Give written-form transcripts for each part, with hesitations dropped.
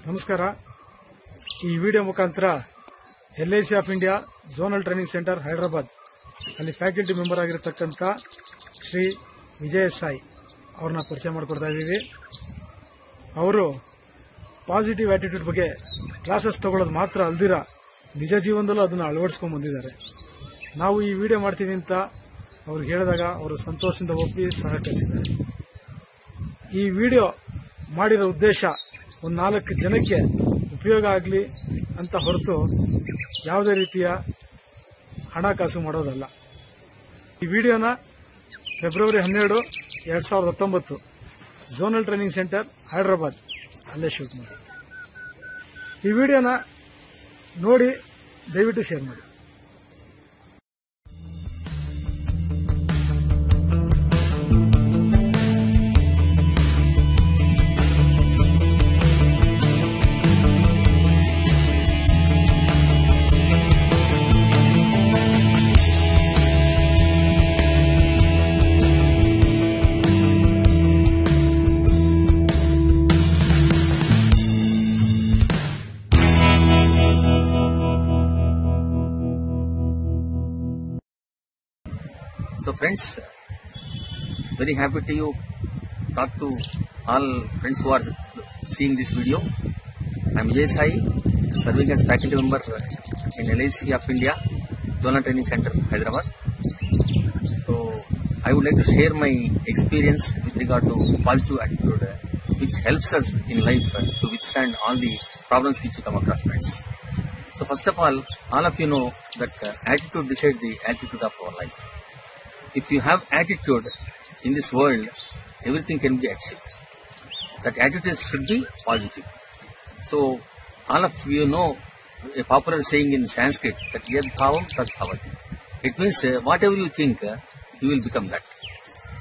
ನಮಸ್ಕಾರ. ಈ ವಿಡಿಯೋ ಮುಖಾಂತರ LIC of India zonal training centre Hyderabad ಅಲ್ಲಿ ಫ್ಯಾಕಲ್ಟಿ ಮೆಂಬರ್ ಆಗಿರತಕ್ಕಂತ ಶ್ರೀ ವಿಜಯ ಸಾಯಿ ಅವರನ್ನ ಪರಿಚಯ ಮಾಡಿಕೊಡ್ತಾ ಇದ್ದೀವಿ. ಅವರು ಪಾಸಿಟಿವ್ ಆಟಿಟ್ಯೂಡ್ ಬಗ್ಗೆ ಕ್ಲಾಸಸ್ ತಗೊಳ್ಳೋದು ಮಾತ್ರ ಅಲ್ದಿರ ನಿಜ ಜೀವನದಲ್ಲೂ ಅದನ್ನು ಅಳವಡಿಸಿಕೊಂಡು ಬಂದಿದ್ದಾರೆ. ನಾವು ಈ ವಿಡಿಯೋ ಮಾಡ್ತೀವಿ ಅಂತ ಅವ್ರಿಗೆ ಹೇಳಿದಾಗ ಅವರು ಸಂತೋಷದಿಂದ ಒಪ್ಪಿ ಸಹಕರಿಸಿದ್ದಾರೆ. ಈ ವಿಡಿಯೋ ಮಾಡಿರೋ ಉದ್ದೇಶ ಒಂದು 4 ಜನಕ್ಕೆ ಉಪಯೋಗ ಆಗಲಿ ಅಂತ ಹೊರತು ಯಾವುದೇ ರೀತಿಯ ಹಣಕಾಸು ಮಾಡೋದಲ್ಲ. ಈ ವಿಡಿಯೋನ February 12, 2019 zonal training centre Hyderabad ಅಲ್ಲೇ ಶೂಟ್ ಮಾಡಿ. ಈ ವಿಡಿಯೋನ ನೋಡಿ ದಯವಿಟ್ಟು ಶೇರ್ ಮಾಡಿ. So friends, very happy to talk to all friends who are seeing this video. I am Vijaya Sai, serving as faculty member in LIC of India, Zonal Training Center, Hyderabad. So I would like to share my experience with regard to positive attitude, which helps us in life to withstand all the problems which we come across, friends. So first of all of you know that attitude decides the altitude of our life. If you have attitude in this world, everything can be achieved. That attitude should be positive. So, all of you know a popular saying in Sanskrit that yad bhavam tad bhavati. It means whatever you think, you will become that.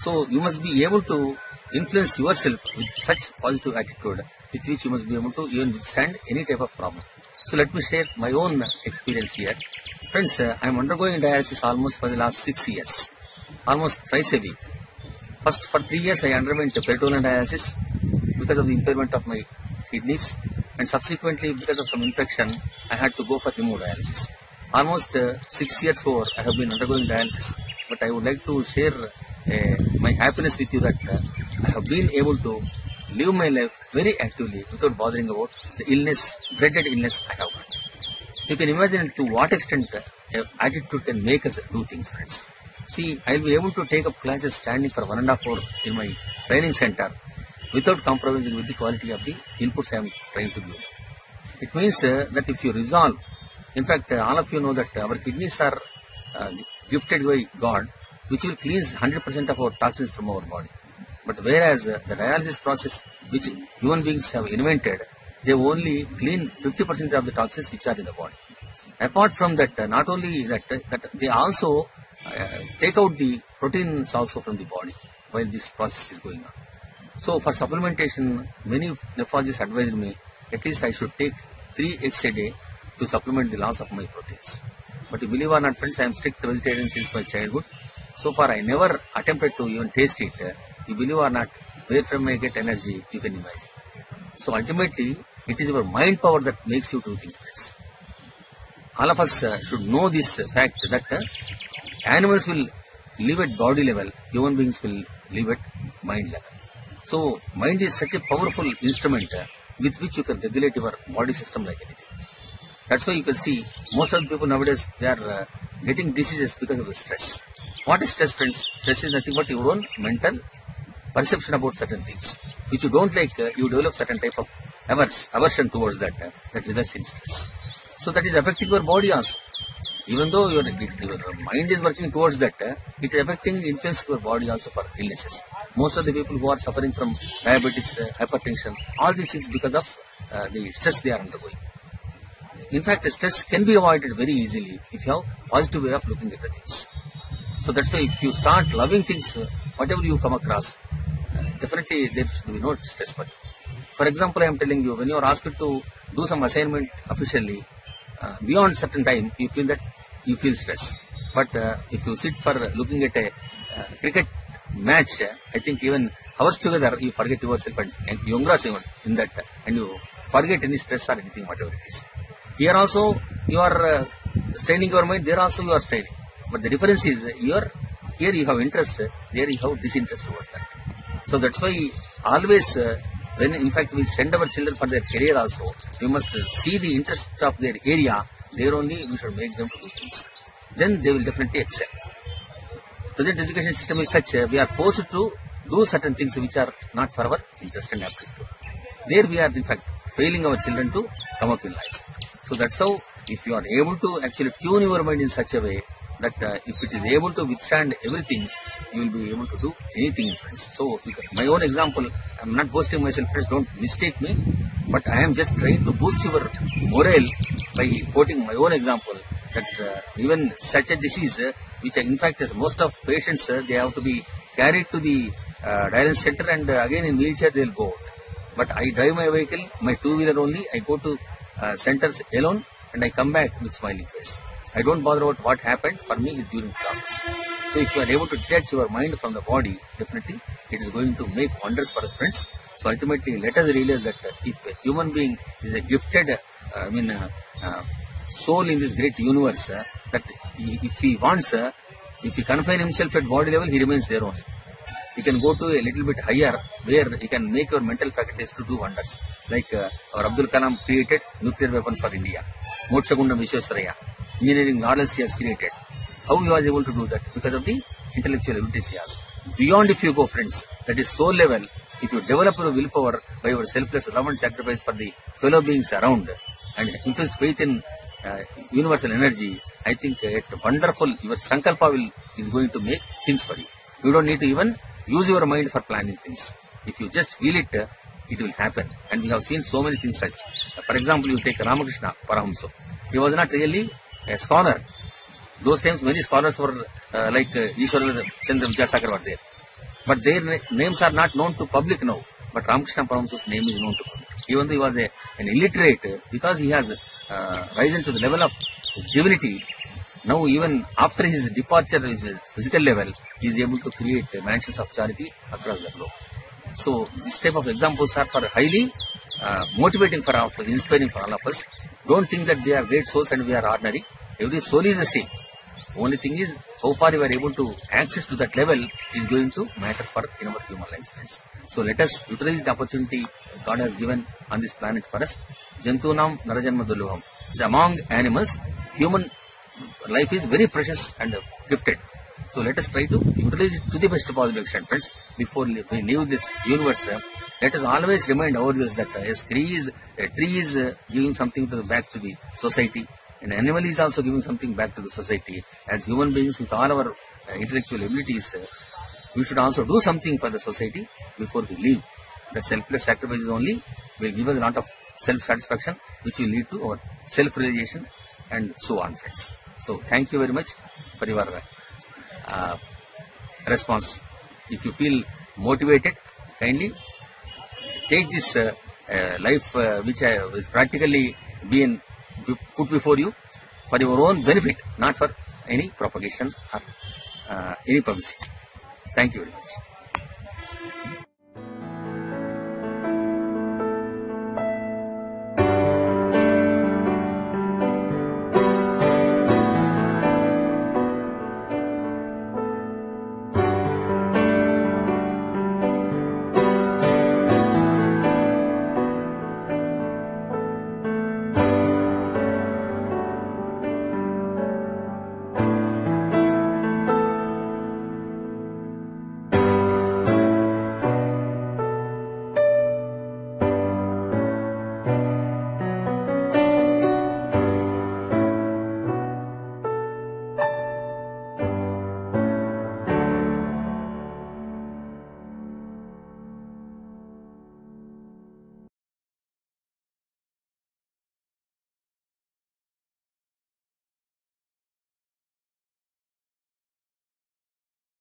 So, you must be able to influence yourself with such positive attitude with which you must be able to even withstand any type of problem. So, let me share my own experience here. Friends, I am undergoing dialysis almost for the last 6 years. Almost twice a week. First, for 3 years, I underwent peritoneal dialysis because of the impairment of my kidneys, and subsequently, because of some infection, I had to go for hemodialysis. Almost 6 years over, I have been undergoing dialysis, but I would like to share my happiness with you that I have been able to live my life very actively without bothering about the illness, dreaded illness I have got. You can imagine to what extent attitude can make us do things, friends. See, I will be able to take up classes standing for 1.5 hours in my training center without compromising with the quality of the inputs I am trying to give. It means that if you resolve, in fact, all of you know that our kidneys are gifted by God, which will cleanse 100% of our toxins from our body. But whereas the dialysis process, which human beings have invented, they only clean 50% of the toxins which are in the body. Apart from that, not only that they also take out the proteins also from the body while this process is going on. So for supplementation, many nephrologists advised me at least I should take 3 eggs a day to supplement the loss of my proteins. But you believe or not, friends, I am strict vegetarian since my childhood. So far I never attempted to even taste it. You believe or not, where from I get energy, you can imagine. So ultimately, it is your mind power that makes you do things, friends. All of us should know this fact that animals will live at body level, human beings will live at mind level. So, mind is such a powerful instrument with which you can regulate your body system like anything. That's why you can see most of the people nowadays, they are getting diseases because of the stress. What is stress, friends? Stress is nothing but your own mental perception about certain things. Which you don't like, you develop certain type of aversion towards that results in stress. So that is affecting your body also. Even though your mind is working towards that, it is affecting, influencing your body also for illnesses. Most of the people who are suffering from diabetes, hypertension, all these things because of the stress they are undergoing. In fact, stress can be avoided very easily if you have positive way of looking at the things. So that's why if you start loving things, whatever you come across, definitely there should be no stress for you. For example, I am telling you, when you are asked to do some assignment officially, beyond certain time, you feel stress. But if you sit for looking at a cricket match, I think even hours together, you forget yourself and you engross even in that, and you forget any stress or anything, whatever it is. Here also you are straining your mind, there also you are straining. But the difference is here you have interest, there you have disinterest towards that. So that's why always when in fact we send our children for their career also, we must see the interest of their area, there only we should make them to do things. Then they will definitely excel. Present education system is such, we are forced to do certain things which are not for our interest and aptitude. There we are in fact failing our children to come up in life. So that's how, if you are able to actually tune your mind in such a way that if it is able to withstand everything, you will be able to do anything in friends. So my own example, I am not boasting myself, friends, don't mistake me, but I am just trying to boost your morale by quoting my own example that even such a disease, which in fact is most of patients, they have to be carried to the dialysis center and again in wheelchair they will go out. But I drive my vehicle, my two-wheeler only, I go to centers alone and I come back with smiling face. I don't bother about what happened, for me is during classes. So if you are able to detach your mind from the body, definitely it is going to make wonders for us, friends. So ultimately let us realize that if a human being is a gifted soul in this great universe, that if he wants, if he confine himself at body level, he remains there only. He can go to a little bit higher where he can make your mental faculties to do wonders. Like our Abdul Kalam created nuclear weapon for India. Motshagundam Vishwasaraya. Engineering models he has created. How he was able to do that? Because of the intellectual abilities he has. Beyond if you go, friends, that is soul level, if you develop your willpower by your selfless love and sacrifice for the fellow beings around and increased faith in universal energy, I think wonderful, your Sankalpa is going to make things for you. You don't need to even use your mind for planning things. If you just feel it, it will happen. And we have seen so many things such. For example, you take Ramakrishna Parahamsa. He was not really a scholar. Those times many scholars were like Ishwara Chandra Vidyasakar were there. But their names are not known to public now. But Ramakrishna Parahamsa's name is known to public. Even though he was an illiterate, because he has risen to the level of his divinity, now even after his departure, his physical level, he is able to create mansions of charity across the globe. So this type of examples are for highly motivating for all of us, inspiring for all of us. Don't think that they are great souls and we are ordinary. Every soul is the same. Only thing is how far you are able to access to that level is going to matter for in our human lives, friends. So let us utilize the opportunity God has given on this planet for us. Jantunam Narajanma Dulubham. Among animals, human life is very precious and gifted. So let us try to utilize it to the best possible extent, friends. Before we leave this universe, let us always remind ourselves that a tree is giving something back to the society. An animal is also giving something back to the society. As human beings with all our intellectual abilities, we should also do something for the society before we leave. That selfless sacrifices only will give us a lot of self-satisfaction, which will lead to our self-realization and so on, friends. So thank you very much for your response. If you feel motivated, kindly take this life which is practically being put before you for your own benefit, not for any propagation or any publicity. Thank you very much.